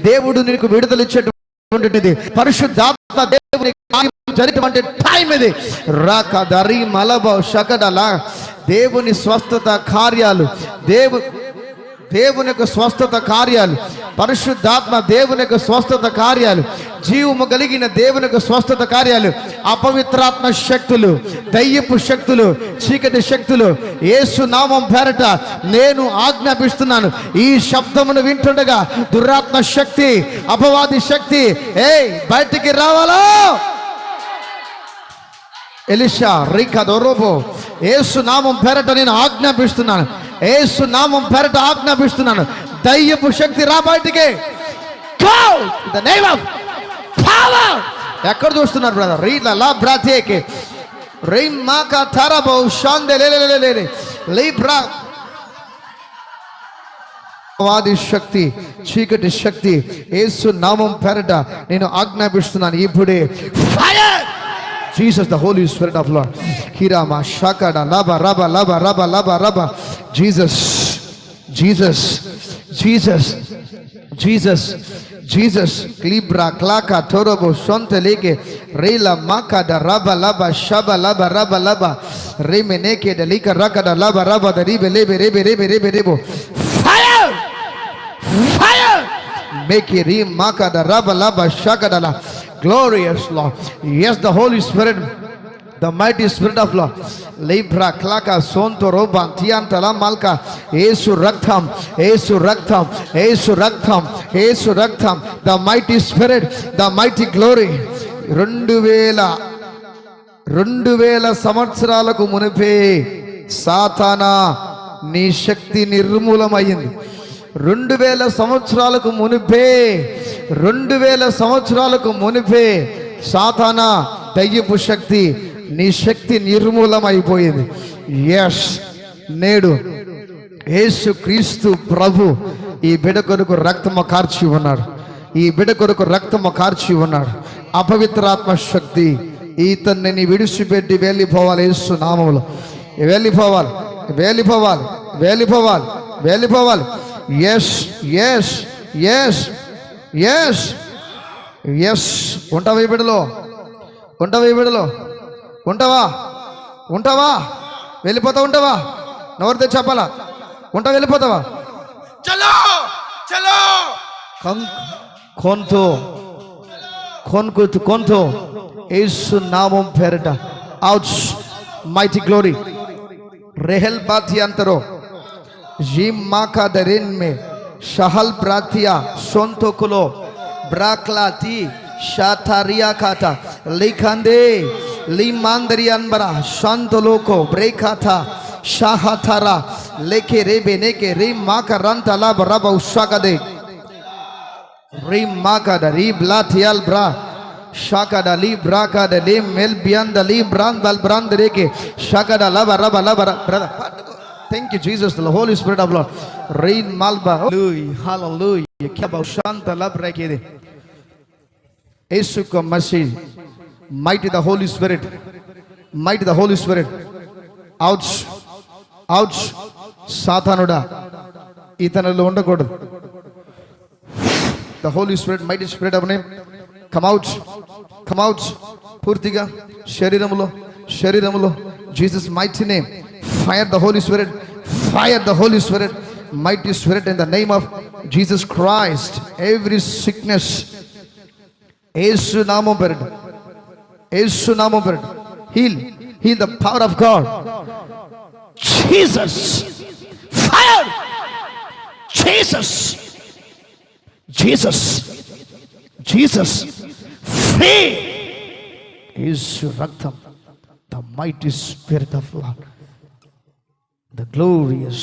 దేవుడు నీకు విడుదల ఇచ్చేటువంటిది, పరిశుద్ధాత్మ దేవుని కార్యం జరిగేటువంటి టైం ఇది. రాకదరి మలబ శకడలా దేవుని స్వస్థత కార్యాలు, దేవుని యొక్క స్వస్థత కార్యాలు, పరిశుద్ధాత్మ దేవుని యొక్క స్వస్థత కార్యాలు, జీవము కలిగిన దేవుని యొక్క స్వస్థత కార్యాలు, అపవిత్రాత్మ శక్తులు, దయ్యపు శక్తులు, చీకటి శక్తులు యేసు నామం పేరట నేను ఆజ్ఞాపిస్తున్నాను. ఈ శబ్దమును వింటుండగా దురాత్మ శక్తి, అపవాది శక్తి బయటికి రావాలా. ఎలీషా రీకా దొరోబో యేసు నామం పేరట నేను ఆజ్ఞాపిస్తున్నాను, యేసు నామం పేరట ఆజ్ఞాపిస్తున్నాను. దయ్యపు శక్తి రా బయటికి. ఎక్కడ చూస్తున్నారు బ్రదర్? రీలా బ్రాతేకే రీ మాకా తారాబో షాందే లే బ్రా. వాది శక్తి, చీకటి శక్తి యేసు నామం పేరట నేను ఆజ్ఞాపిస్తున్నాను ఇప్పుడే. Fire! Jesus, the Holy Spirit of Lord. Kirama shakada laba raba laba raba laba raba. Jesus, Jesus, Jesus, Jesus, Jesus. Libra klaka torobo shonte leke rela makada raba laba shaba laba raba laba remeneke de lika rakada laba raba de ribe lebe rebe rebe rebe rebo. Fire! Fire! Make it rim makada raba laba shakada la. Glorious Lord. Yes, the Holy Spirit, the mighty Spirit of Lord. Libra klaka sonto roban tiantala malka. Yesu raktham, Yesu raktham, Yesu raktham, Yesu raktham. The mighty Spirit, the mighty glory. 2000 సంవత్సరాలకు మునిపే సాతానా నీ శక్తి నిర్మూలమైంది. 2000 సంవత్సరాలకు మునిపే, 2000 సంవత్సరాలకు మునిపే సాతానా దయ్యపు శక్తి నీ శక్తి నిర్మూలమైపోయింది. Yes, నేడు యేసు క్రీస్తు ప్రభు ఈ బిడ్డ కొరకు రక్తము కార్చి ఉన్నాడు, ఈ బిడ్డ కొరకు రక్తము కార్చి ఉన్నాడు. అపవిత్రాత్మ శక్తి ఇతన్ని విడిచిపెట్టి వెళ్ళిపోవాలి. యేసు నామములో వెళ్ళిపోవాలి, వెళ్ళిపోవాలి, వెళ్ళిపోవాలి, వెళ్ళిపోవాలి. Yes yes yes yes yes. ఉంటావా ఈ బిడ్డలో? ఉంటావా ఈ బిడ్డలో? ఉంటావా? ఉంటావా? వెళ్ళిపోతావు? ఉంటావా? నోరితే చెప్పాలా? ఉంటావా? వెళ్ళిపోతావా? చలో చలో కొంతో కొన్కు కొంతో యేసు నామం పేరట అవుట్ మైటీ గ్లోరీ రెహల్ బాతి అంతరో जिम माका दरेन में शहल प्रातिया सोंतोकुलो ब्राक्लाती शाथारिया खाता लिखंदे लिमांदरियन बरा शांतलोको ब्रेकाथा शाहथारा लेके रेबे नेके री माका रंतला बराबा उशाकदे री माका द री ब्लाथियल ब्रा शाकदा ली ब्राका द ली मेल बियंद ली ब्रांदल ब्रांद रेके शाकदा लबा रबा लबा brother. Thank you, Jesus, the Holy Spirit of Lord. Rain malba. Hallelujah. Hallelujah. Kya shanta lab rakede. Yesu ka Masih. Mighty the Holy Spirit. Mighty the Holy Spirit. Ouch. Ouch. Sathanuda. Ithanalo undakodu. The Holy Spirit, mighty Spirit of name. Come out. Come out. Purtiga. Shariramulo. Shariramulo. Jesus' mighty name. Fire the Holy Spirit, fire the Holy Spirit, mighty Spirit, in the name of Jesus Christ. Every sickness, Yesu namam perid, Yesu namam perid, heal the power of God. Jesus, fire, Jesus, Jesus, Jesus, free, Yesu raktham, the mighty Spirit of Lord. The glorious